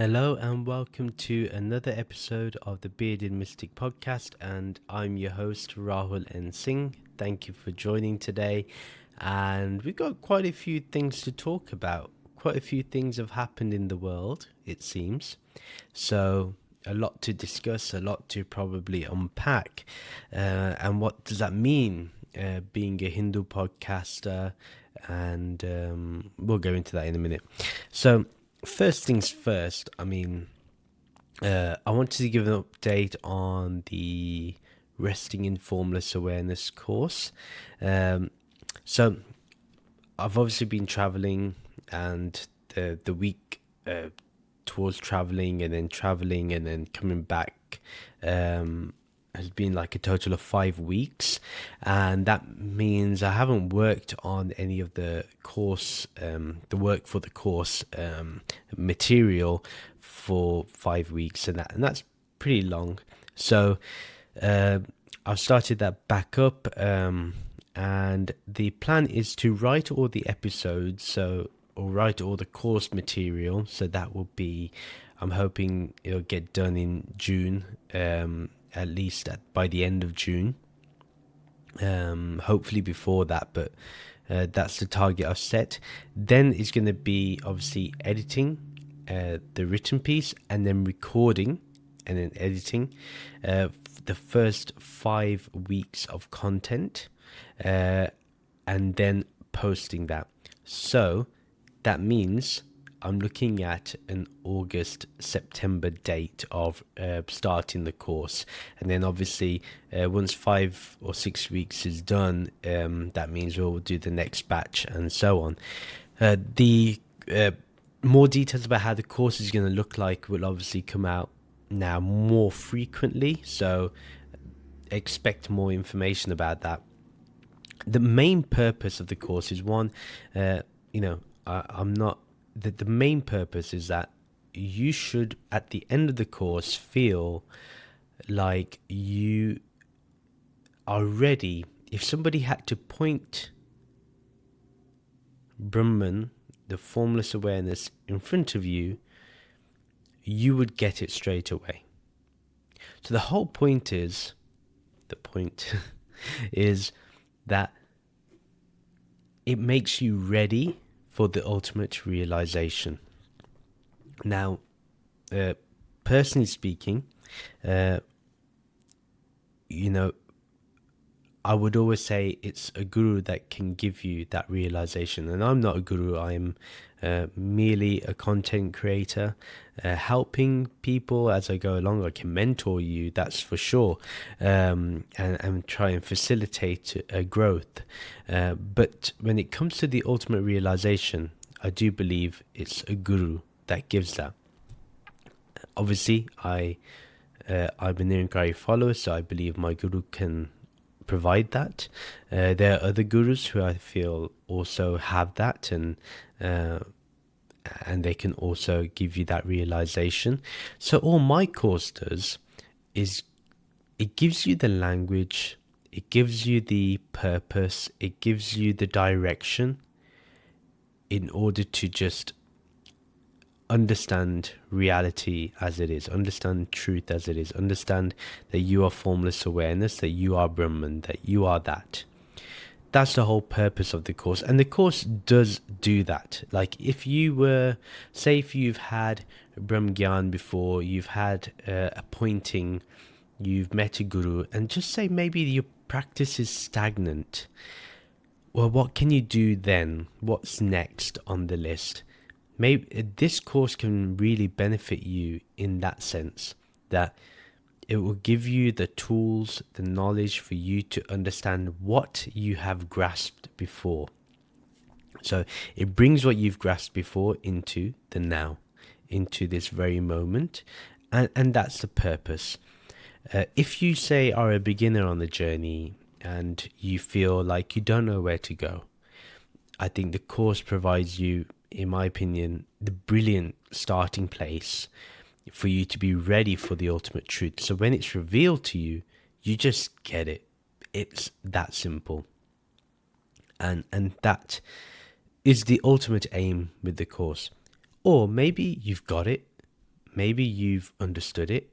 Hello and welcome to another episode of the Bearded Mystic podcast, and I'm your host Rahul N Singh. Thank you for joining today, and we've got quite a few things to talk about. Quite a few things have happened in the world, it seems, so a lot to discuss, a lot to probably unpack, and what does that mean, being a Hindu podcaster, and we'll go into that in a minute. So first things first, I wanted to give an update on the Resting in Formless Awareness course. So I've obviously been traveling, and the week towards traveling and then coming back has been like a total of 5 weeks, and that means I haven't worked on any of the course, the work for the course material for 5 weeks, and that's pretty long. So I've started that back up, and the plan is to write all the episodes, or write all the course material. So that will be, I'm hoping it'll get done in June, at least by the end of June. Hopefully before that, but that's the target I've set. Then it's going to be obviously editing the written piece, and then recording, and then editing the first 5 weeks of content, and then posting that. So that means I'm looking at an August-September date of starting the course. And then obviously once 5 or 6 weeks is done, that means we'll do the next batch and so on. The more details about how the course is going to look like will obviously come out now more frequently, so expect more information about that. The main purpose of the course is one, the main purpose is that you should, at the end of the course, feel like you are ready. If somebody had to point Brahman, the formless awareness, in front of you, you would get it straight away. So the whole point is, is that it makes you ready for the ultimate realization. Now, personally speaking, I would always say it's a guru that can give you that realization. And I'm not a guru. I'm merely a content creator, helping people as I go along. I can mentor you, that's for sure, and try and facilitate growth. But when it comes to the ultimate realization, I do believe it's a guru that gives that. Obviously, I'm a Nirankari follower, so I believe my guru can provide that. There are other gurus who I feel also have that, and they can also give you that realization. So all my course does is it gives you the language, it gives you the purpose, it gives you the direction in order to just understand reality as it is, understand truth as it is, understand that you are formless awareness, that you are Brahman, that you are that. That's the whole purpose of the course, and the course does do that. Like if you've had Brahm Gyan before, you've had a pointing, you've met a guru, and just say maybe your practice is stagnant. Well, what can you do then? What's next on the list? Maybe this course can really benefit you in that sense, that it will give you the tools, the knowledge for you to understand what you have grasped before. So it brings what you've grasped before into the now, into this very moment, and that's the purpose. If you say are a beginner on the journey and you feel like you don't know where to go, I think the course provides you, in my opinion, the brilliant starting place for you to be ready for the ultimate truth. So when it's revealed to you, you just get it. It's that simple. And that is the ultimate aim with the course. Or maybe you've got it, maybe you've understood it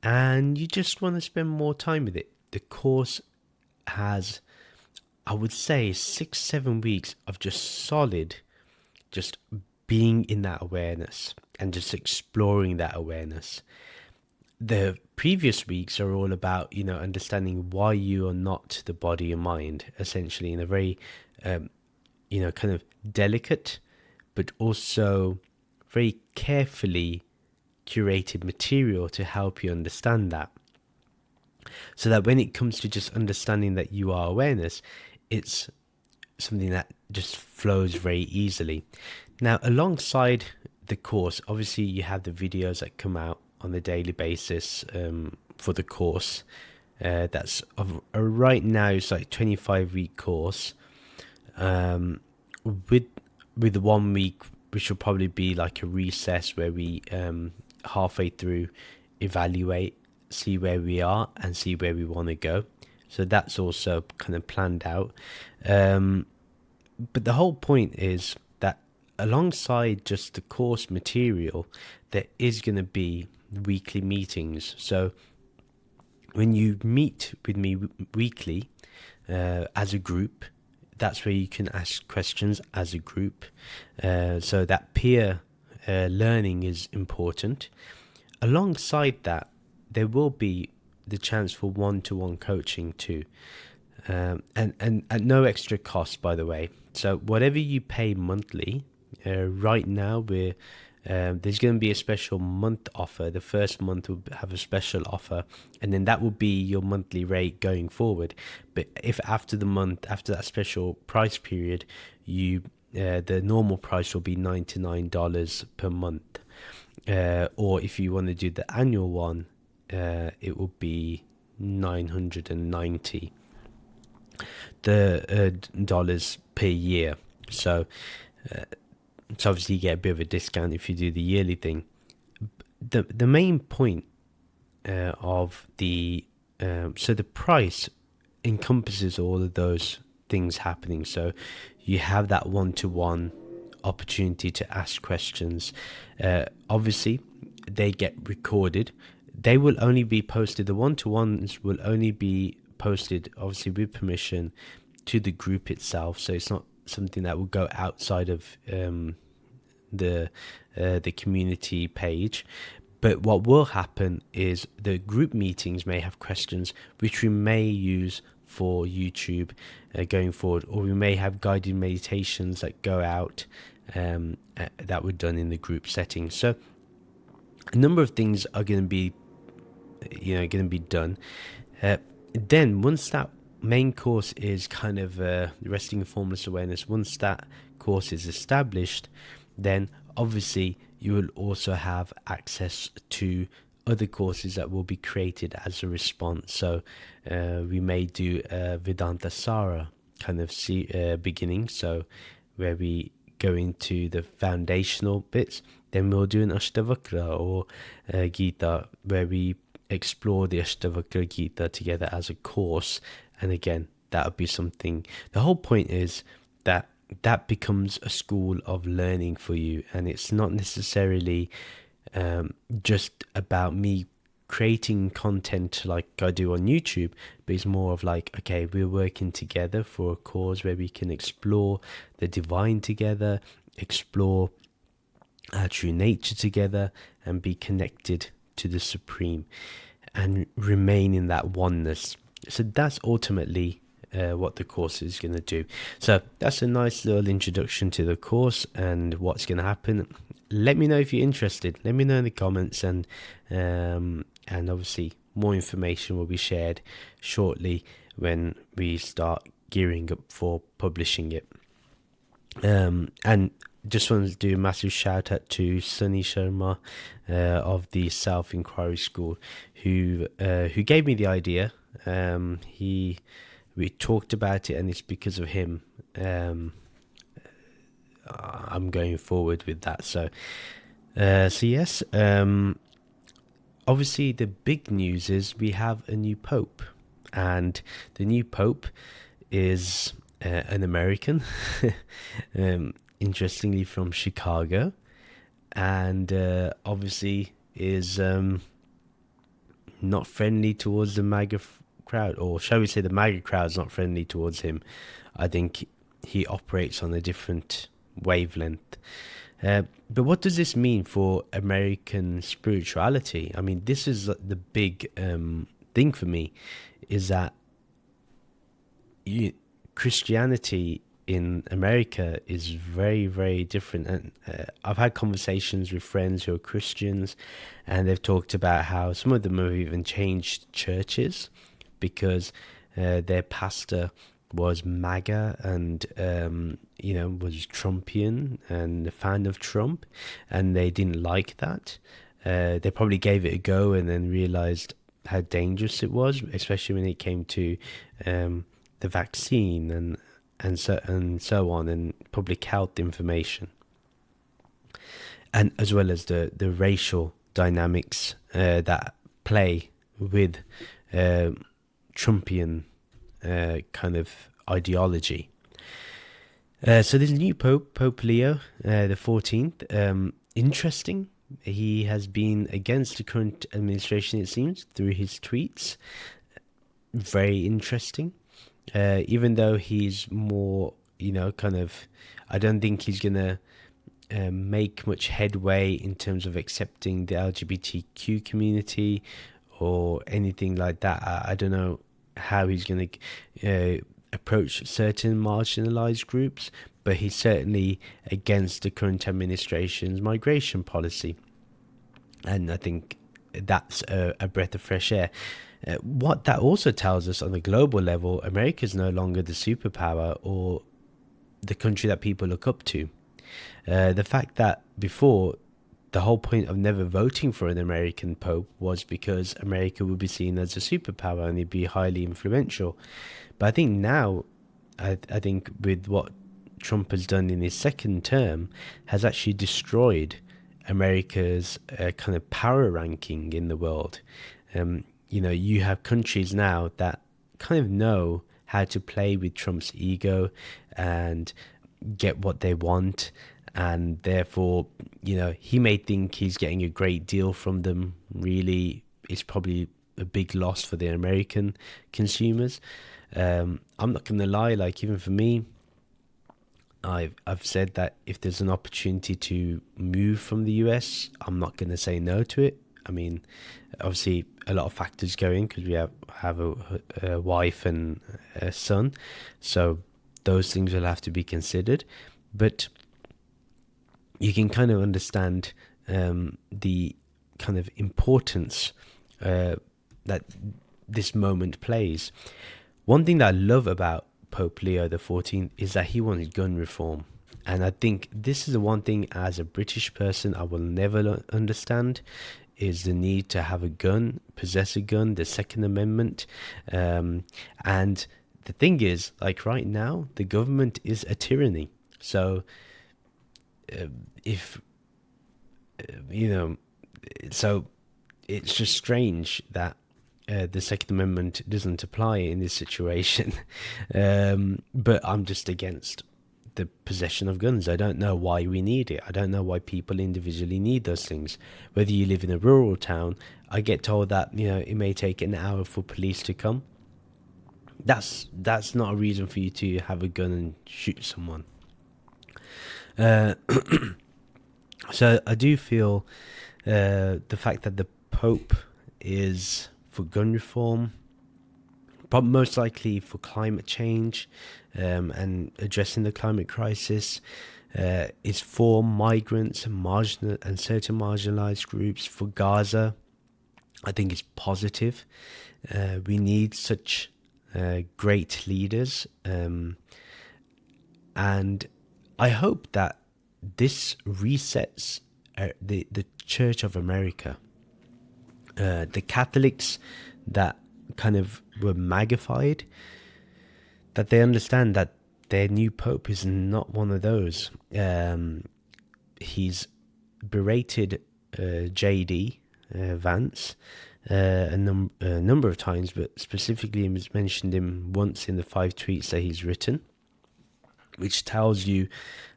and you just want to spend more time with it. The course has, I would say, 6-7 weeks of just solid, just being in that awareness and just exploring that awareness. The previous weeks are all about, understanding why you are not the body and mind, essentially, in a very, kind of delicate, but also very carefully curated material to help you understand that. So that when it comes to just understanding that you are awareness, it's something that just flows very easily. Now, alongside the course, obviously you have the videos that come out on a daily basis for the course. That's right now it's like 25-week course. With the 1 week, which will probably be like a recess where we halfway through evaluate, see where we are and see where we want to go. So that's also kind of planned out. But the whole point is that alongside just the course material, there is going to be weekly meetings. So when you meet with me weekly as a group, that's where you can ask questions as a group. So that peer learning is important. Alongside that, there will be the chance for one-to-one coaching too. And at no extra cost, by the way. So whatever you pay monthly, right now there's going to be a special month offer. The first month will have a special offer, and then that will be your monthly rate going forward. But if after that special price period, the normal price will be $99 per month, or if you want to do the annual one, it will be $990 dollars per year. So obviously you get a bit of a discount if you do the yearly thing. The main point of the price encompasses all of those things happening. So you have that one-to-one opportunity to ask questions. Obviously they get recorded. They will only be posted, the one-to-ones will only be posted, obviously with permission, to the group itself. So it's not something that will go outside of the community page. But what will happen is the group meetings may have questions which we may use for YouTube going forward, or we may have guided meditations that go out that were done in the group setting. So a number of things are going to be done. Then once that main course is kind of resting in formless awareness, once that course is established, then obviously you will also have access to other courses that will be created as a response. So we may do a Vedanta Sara kind of beginning, so where we go into the foundational bits. Then we'll do an Ashtavakra or Gita, where we explore the Ashtavakra Gita together as a course. And again, that would be something. The whole point is that becomes a school of learning for you, and it's not necessarily just about me creating content like I do on YouTube, but it's more of like, okay, we're working together for a cause where we can explore the divine together, explore our true nature together, and be connected to the Supreme and remain in that oneness. So that's ultimately what the course is going to do. So that's a nice little introduction to the course and what's going to happen. Let me know if you're interested. Let me know in the comments, and obviously more information will be shared shortly when we start gearing up for publishing it. And just wanted to do a massive shout out to Sunny Sharma of the Self Inquiry School, who gave me the idea. We talked about it, and it's because of him I'm going forward with that. So yes, obviously the big news is we have a new pope, and the new pope is an American, interestingly from Chicago, and obviously is not friendly towards the MAGA crowd, or shall we say the MAGA crowd is not friendly towards him. I think he operates on a different wavelength. But what does this mean for American spirituality? I mean, this is the big thing for me, is that Christianity in America is very, very different. And I've had conversations with friends who are Christians, and they've talked about how some of them have even changed churches because their pastor was MAGA and was Trumpian and a fan of Trump, and they didn't like that. They probably gave it a go and then realized how dangerous it was, especially when it came to the vaccine and so on, and public health information, and as well as the racial dynamics that play with Trumpian kind of ideology. So this new Pope Leo the 14th, interesting. He has been against the current administration, it seems, through his tweets. Very interesting. Even though he's more, I don't think he's gonna make much headway in terms of accepting the LGBTQ community or anything like that. I don't know how he's going to approach certain marginalized groups, but he's certainly against the current administration's migration policy. And I think that's a breath of fresh air. What that also tells us on a global level, America is no longer the superpower or the country that people look up to. The fact that before, the whole point of never voting for an American pope was because America would be seen as a superpower and it'd be highly influential. But I think now, I think with what Trump has done in his second term, has actually destroyed America's kind of power ranking in the world. You have countries now that kind of know how to play with Trump's ego and get what they want, and therefore, he may think he's getting a great deal from them. Really, it's probably a big loss for the American consumers. I'm not going to lie, like, even for me, I've said that if there's an opportunity to move from the US, I'm not going to say no to it. I mean, obviously, a lot of factors go in because we have a wife and a son, so those things will have to be considered. But you can kind of understand the kind of importance that this moment plays. One thing that I love about Pope Leo XIV is that he wants gun reform. And I think this is the one thing as a British person I will never understand, is the need to have a gun, possess a gun, the Second Amendment. And the thing is, like right now, the government is a tyranny. So so it's just strange that the Second Amendment doesn't apply in this situation. But I'm just against the possession of guns. I don't know why we need it. I don't know why people individually need those things. Whether you live in a rural town, I get told that it may take an hour for police to come. That's not a reason for you to have a gun and shoot someone. So I do feel the fact that the Pope is for gun reform, but most likely for climate change and addressing the climate crisis, is for migrants and certain marginalized groups, for Gaza. I think it's positive. We need such great leaders, and I hope that this resets the Church of America. The Catholics that kind of were magnified, that they understand that their new Pope is not one of those. He's berated JD Vance a number of times, but specifically he's mentioned him once in the 5 tweets that he's written. which tells you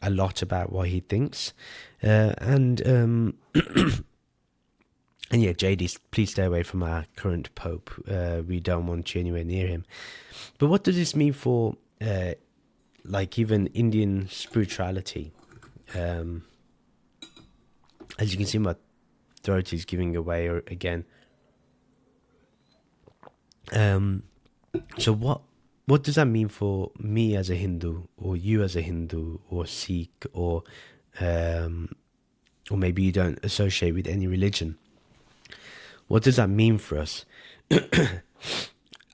a lot about what he thinks. And yeah, JD, please stay away from our current Pope. We don't want you anywhere near him. But what does this mean for like even Indian spirituality? As you can see, my throat is giving away again. So what does that mean for me as a Hindu, or you as a Hindu, or Sikh, or maybe you don't associate with any religion? What does that mean for us?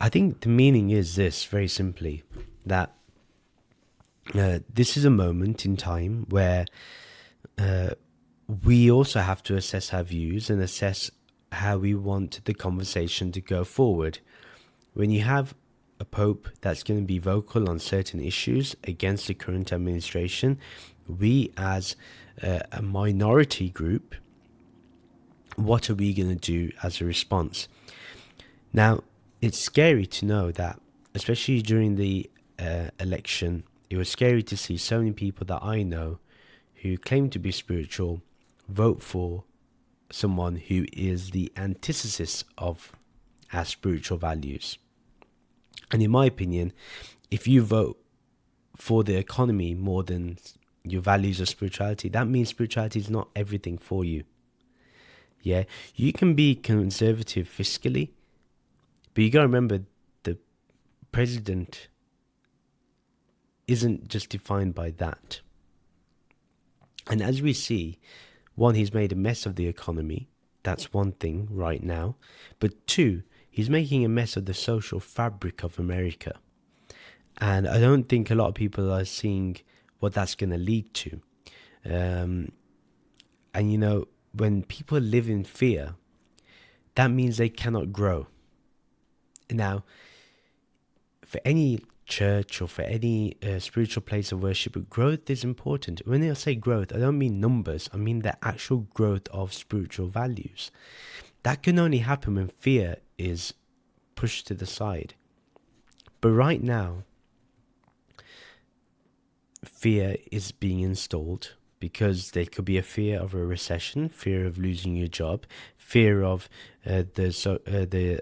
I think the meaning is this, very simply, that this is a moment in time where we also have to assess our views and assess how we want the conversation to go forward. When you have a pope that's going to be vocal on certain issues against the current administration, we as a minority group, what are we going to do as a response? Now, it's scary to know that, especially during the election, it was scary to see so many people that I know who claim to be spiritual vote for someone who is the antithesis of our spiritual values. And in my opinion, if you vote for the economy more than your values of spirituality, that means spirituality is not everything for you. Yeah, you can be conservative fiscally, but you got to remember the president isn't just defined by that. And as we see, one, he's made a mess of the economy. That's one thing right now. But two, he's making a mess of the social fabric of America. And I don't think a lot of people are seeing what that's going to lead to. And you know, when people live in fear, that means they cannot grow. Now, for any church or for any spiritual place of worship, growth is important. When I say growth, I don't mean numbers. I mean the actual growth of spiritual values. That can only happen when fear is pushed to the side. But right now, fear is being installed because there could be a fear of a recession, fear of losing your job, fear of the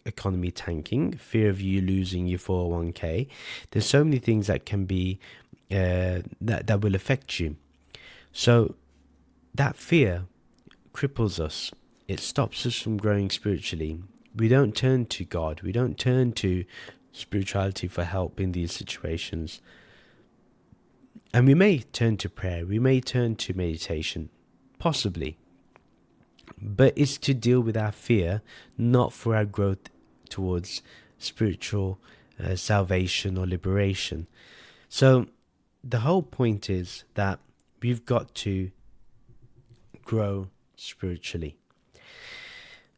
economy tanking, fear of you losing your 401k. There's so many things that can be that will affect you. So that fear cripples us. It stops us from growing spiritually. We don't turn to God. We don't turn to spirituality for help in these situations. And we may turn to prayer, we may turn to meditation, possibly. But it's to deal with our fear, not for our growth towards spiritual salvation or liberation. So the whole point is that we've got to grow spiritually.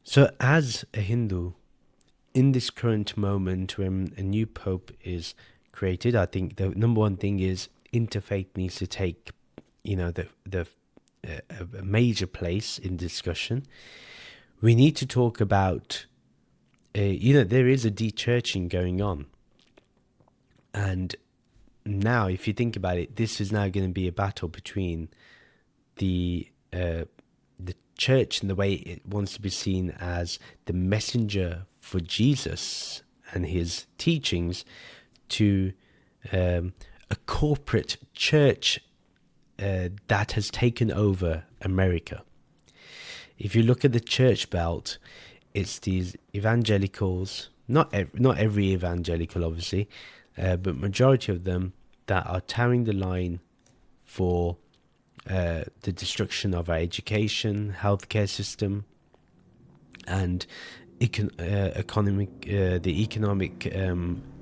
So as a Hindu, in this current moment when a new pope is created, I think the number one thing is Interfaith needs to take, a major place in discussion. We need to talk about, there is a de-churching going on. And now, if you think about it, this is now going to be a battle between the church and the way it wants to be seen as the messenger for Jesus and his teachings to a corporate church that has taken over America. If you look at the church belt, it's these evangelicals, not every evangelical obviously, but majority of them that are towing the line for the destruction of our education, healthcare system, and the economic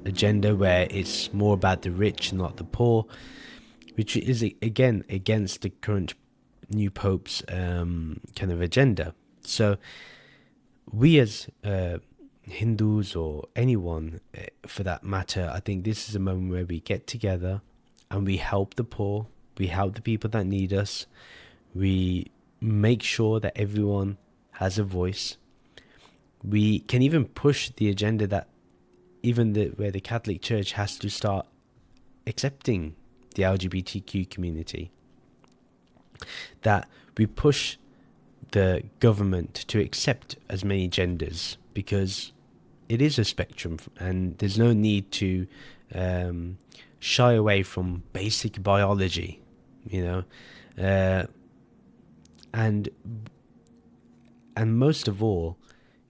agenda, where it's more about the rich, not the poor, which is again against the current new pope's kind of agenda. So we as Hindus, or anyone for that matter, I think this is a moment where we get together and we help the poor, we help the people that need us, we make sure that everyone has a voice. We can even push the agenda that where the Catholic Church has to start accepting the LGBTQ community, that we push the government to accept as many genders, because it is a spectrum and there's no need to shy away from basic biology, you know. And most of all,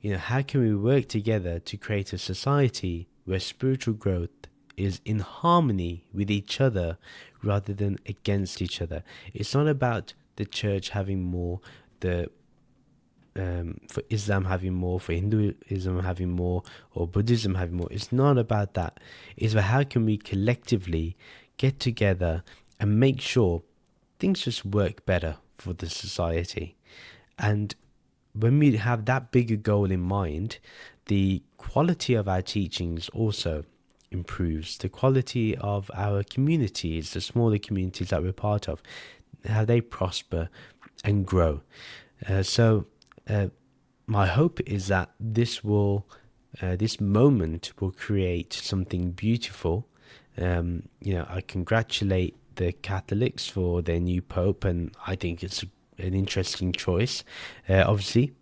you know, how can we work together to create a society where spiritual growth is in harmony with each other rather than against each other? It's not about the church having more, for Islam having more, for Hinduism having more, or Buddhism having more. It's not about that. It's about how can we collectively get together and make sure things just work better for the society. And when we have that bigger goal in mind, the quality of our teachings also improves. The quality of our communities, the smaller communities that we're part of, how they prosper and grow. My hope is that this moment will create something beautiful. You know, I congratulate the Catholics for their new Pope, and I think it's an interesting choice. Obviously,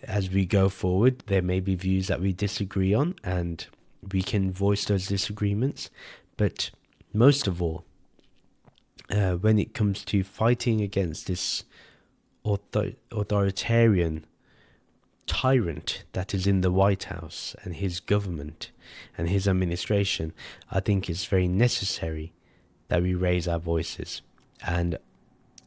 as we go forward, there may be views that we disagree on, and we can voice those disagreements. But most of all, when it comes to fighting against this authoritarian tyrant that is in the White House and his government and his administration, I think it's very necessary that we raise our voices. And,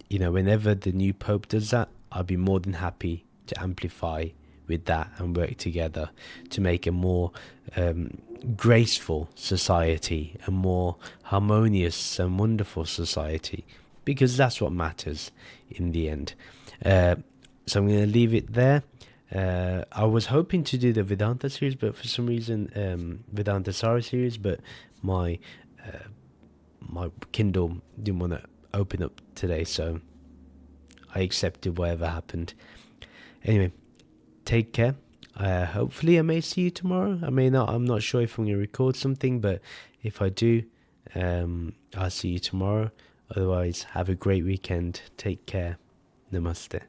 you know, whenever the new Pope does that, I'll be more than happy to amplify with that and work together to make a more graceful society, a more harmonious and wonderful society, because that's what matters in the end. So I'm going to leave it there. I was hoping to do the Vedanta series, but for some reason, Vedanta Sara series, but my Kindle didn't want to open up today, so I accepted whatever happened. Anyway, take care. Hopefully I may see you tomorrow. I may not. I'm not sure if I'm going to record something, but if I do, I'll see you tomorrow. Otherwise, have a great weekend. Take care. Namaste.